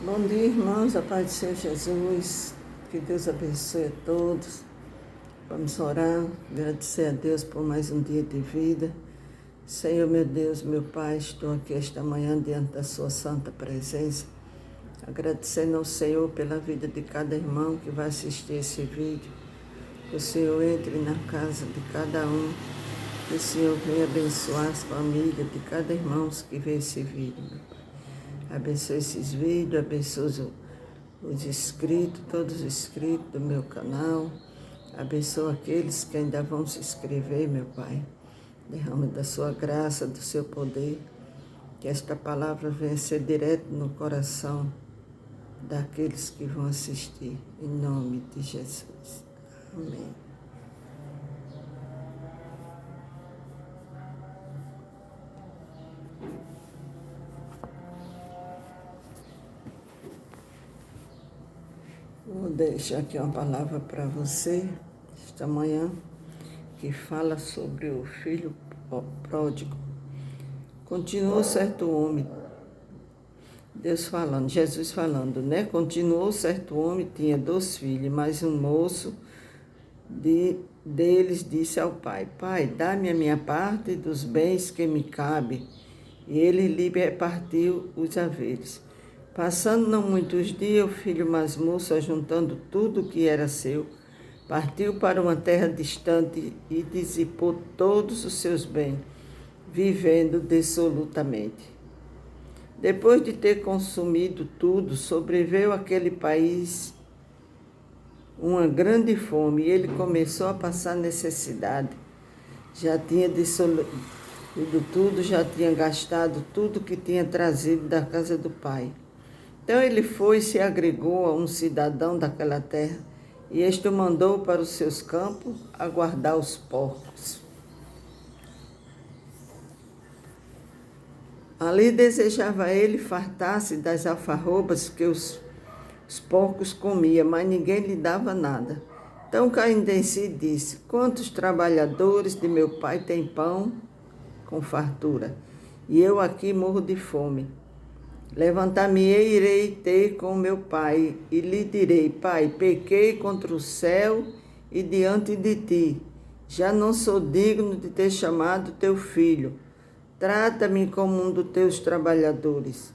Bom dia, irmãos, a paz do Senhor Jesus, que Deus abençoe a todos. Vamos orar, agradecer a Deus por mais um dia de vida. Senhor, meu Deus, meu Pai, estou aqui esta manhã diante da sua santa presença, agradecendo ao Senhor pela vida de cada irmão que vai assistir esse vídeo. Que o Senhor entre na casa de cada um, que o Senhor venha abençoar as famílias de cada irmão que vê esse vídeo, meu Pai. Abençoe esses vídeos, abençoe os inscritos, todos os inscritos do meu canal. Abençoe aqueles que ainda vão se inscrever, meu Pai. Derrame da sua graça, do seu poder. Que esta palavra venha ser direto no coração daqueles que vão assistir. Em nome de Jesus. Amém. Vou deixar aqui uma palavra para você, esta manhã, que fala sobre o filho pródigo. Continuou certo homem, Deus falando, Jesus falando, né? Continuou certo homem, tinha 2 filhos, mas um moço deles disse ao pai: Pai, dá-me a minha parte dos bens que me cabe. E ele lhe repartiu os haveres. Passando não muitos dias, o filho mais moço, ajuntando tudo o que era seu, partiu para uma terra distante e dissipou todos os seus bens, vivendo dissolutamente. Depois de ter consumido tudo, sobreveio àquele país uma grande fome e ele começou a passar necessidade. Já tinha dissoluído tudo, já tinha gastado tudo que tinha trazido da casa do pai. Então ele foi e se agregou a um cidadão daquela terra, e este o mandou para os seus campos a guardar os porcos. Ali desejava ele fartar-se das alfarrobas que os porcos comiam, mas ninguém lhe dava nada. Então caindo em si disse: Quantos trabalhadores de meu pai têm pão com fartura, e eu aqui morro de fome. Levantar-me-ei e irei ter com meu pai, e lhe direi: Pai, pequei contra o céu e diante de ti. Já não sou digno de ter chamado teu filho. Trata-me como um dos teus trabalhadores.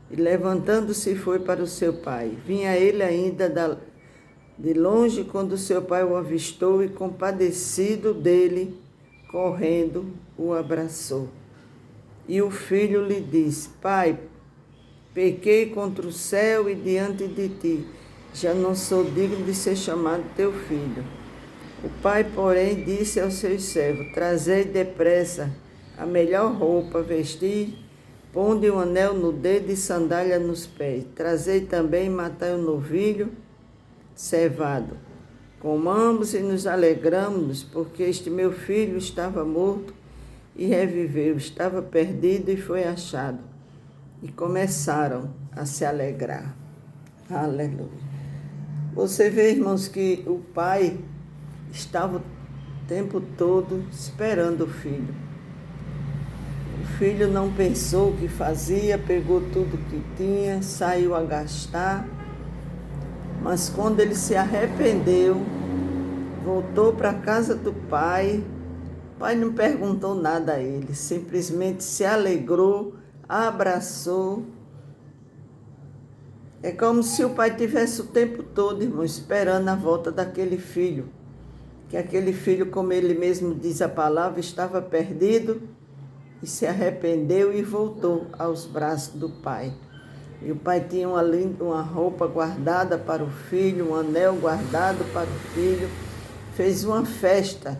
E levantando-se foi para o seu pai. Vinha ele ainda de longe quando seu pai o avistou e, compadecido dele, correndo, o abraçou. E o filho lhe disse: Pai, pequei contra o céu e diante de ti, já não sou digno de ser chamado teu filho. O pai, porém, disse aos seus servos: Trazei depressa a melhor roupa, vestir, ponde um anel no dedo e sandália nos pés. Trazei também e matai um novilho cevado. Comamos e nos alegramos, porque este meu filho estava morto e reviveu, estava perdido e foi achado. E começaram a se alegrar. Aleluia. Você vê, irmãos, que o pai estava o tempo todo esperando o filho. O filho não pensou o que fazia, pegou tudo que tinha, saiu a gastar. Mas quando ele se arrependeu, voltou para a casa do pai, o pai não perguntou nada a ele, simplesmente se alegrou, abraçou. É como se o pai tivesse o tempo todo, irmão, esperando a volta daquele filho. Que aquele filho, como ele mesmo diz a palavra, estava perdido e se arrependeu e voltou aos braços do pai. E o pai tinha uma roupa guardada para o filho, um anel guardado para o filho. Fez uma festa.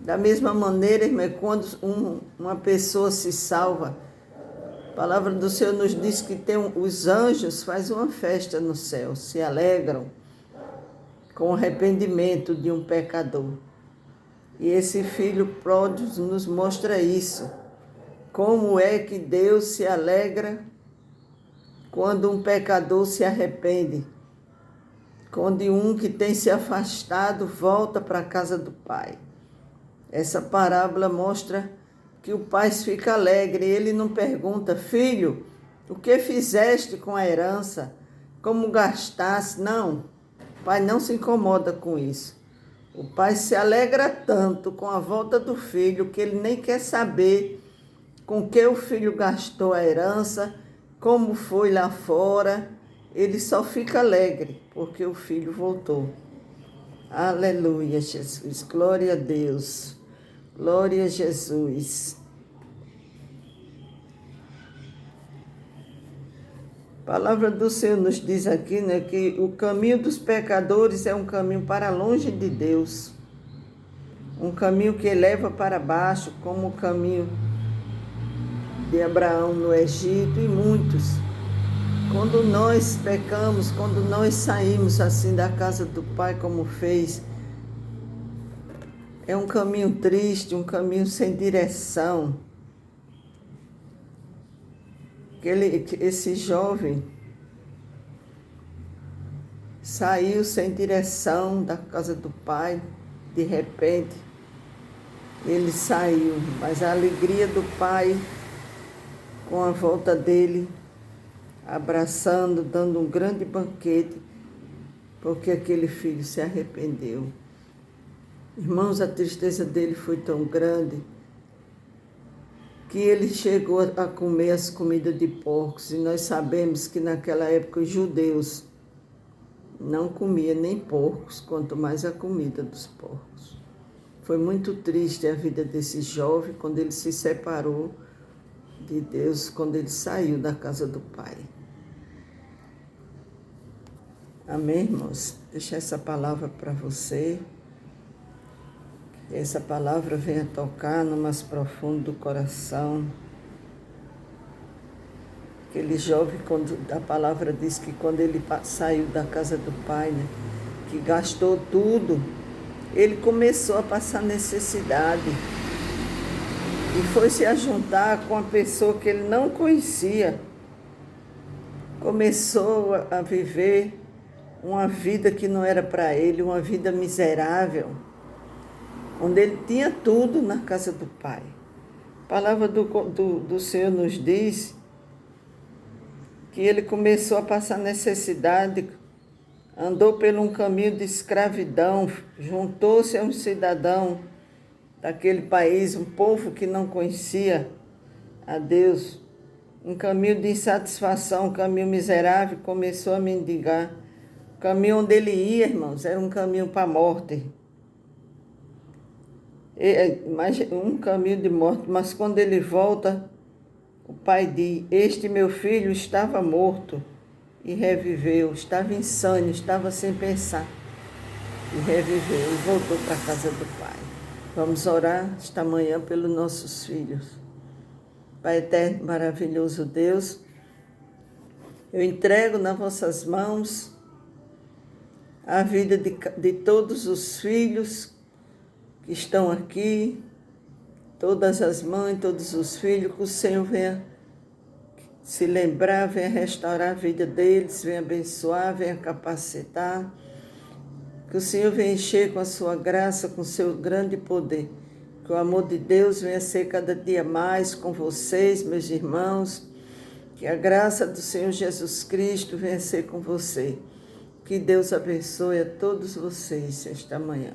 Da mesma maneira, irmão, quando uma pessoa se salva, a palavra do Senhor nos diz que os anjos fazem uma festa no céu, se alegram com o arrependimento de um pecador. E esse filho pródigo nos mostra isso. Como é que Deus se alegra quando um pecador se arrepende, quando um que tem se afastado volta para a casa do Pai. Essa parábola mostra que o pai fica alegre, ele não pergunta: filho, O que fizeste com a herança? Como gastaste? Não, o pai não se incomoda com isso. O pai se alegra tanto com a volta do filho que ele nem quer saber com que o filho gastou a herança, como foi lá fora. Ele só fica alegre porque o filho voltou. Aleluia, Jesus. Glória a Deus. Glória a Jesus. A palavra do Senhor nos diz aqui, né, que o caminho dos pecadores é um caminho para longe de Deus. Um caminho que leva para baixo, como o caminho de Abraão no Egito e muitos. Quando nós pecamos, quando nós saímos assim da casa do Pai como fez, é um caminho triste, um caminho sem direção. Esse jovem saiu sem direção da casa do pai, de repente ele saiu, mas a alegria do pai com a volta dele, abraçando, dando um grande banquete, porque aquele filho se arrependeu. Irmãos, a tristeza dele foi tão grande que ele chegou a comer as comidas de porcos, e nós sabemos que naquela época os judeus não comiam nem porcos, quanto mais a comida dos porcos. Foi muito triste a vida desse jovem quando ele se separou de Deus, quando ele saiu da casa do Pai. Amém, irmãos? Deixa essa palavra para você. Que essa palavra venha tocar no mais profundo do coração. Aquele jovem, quando a palavra diz que quando ele saiu da casa do pai, né, que gastou tudo, ele começou a passar necessidade. E foi se ajuntar com uma pessoa que ele não conhecia. Começou a viver uma vida que não era para ele, uma vida miserável, onde ele tinha tudo na casa do pai. A palavra do Senhor nos diz que ele começou a passar necessidade, andou por um caminho de escravidão, juntou-se a um cidadão daquele país, um povo que não conhecia a Deus, um caminho de insatisfação, um caminho miserável, começou a mendigar. O caminho onde ele ia, irmãos, era um caminho para a morte. Um caminho de morte, mas quando ele volta, o pai diz: este meu filho estava morto e reviveu, estava insano, estava sem pensar e reviveu e voltou para a casa do pai. Vamos orar esta manhã pelos nossos filhos. Pai eterno, maravilhoso Deus, eu entrego nas vossas mãos a vida de todos os filhos que estão aqui, todas as mães, todos os filhos, que o Senhor venha se lembrar, venha restaurar a vida deles, venha abençoar, venha capacitar, que o Senhor venha encher com a sua graça, com o seu grande poder, que o amor de Deus venha ser cada dia mais com vocês, meus irmãos, que a graça do Senhor Jesus Cristo venha ser com você. Que Deus abençoe a todos vocês esta manhã.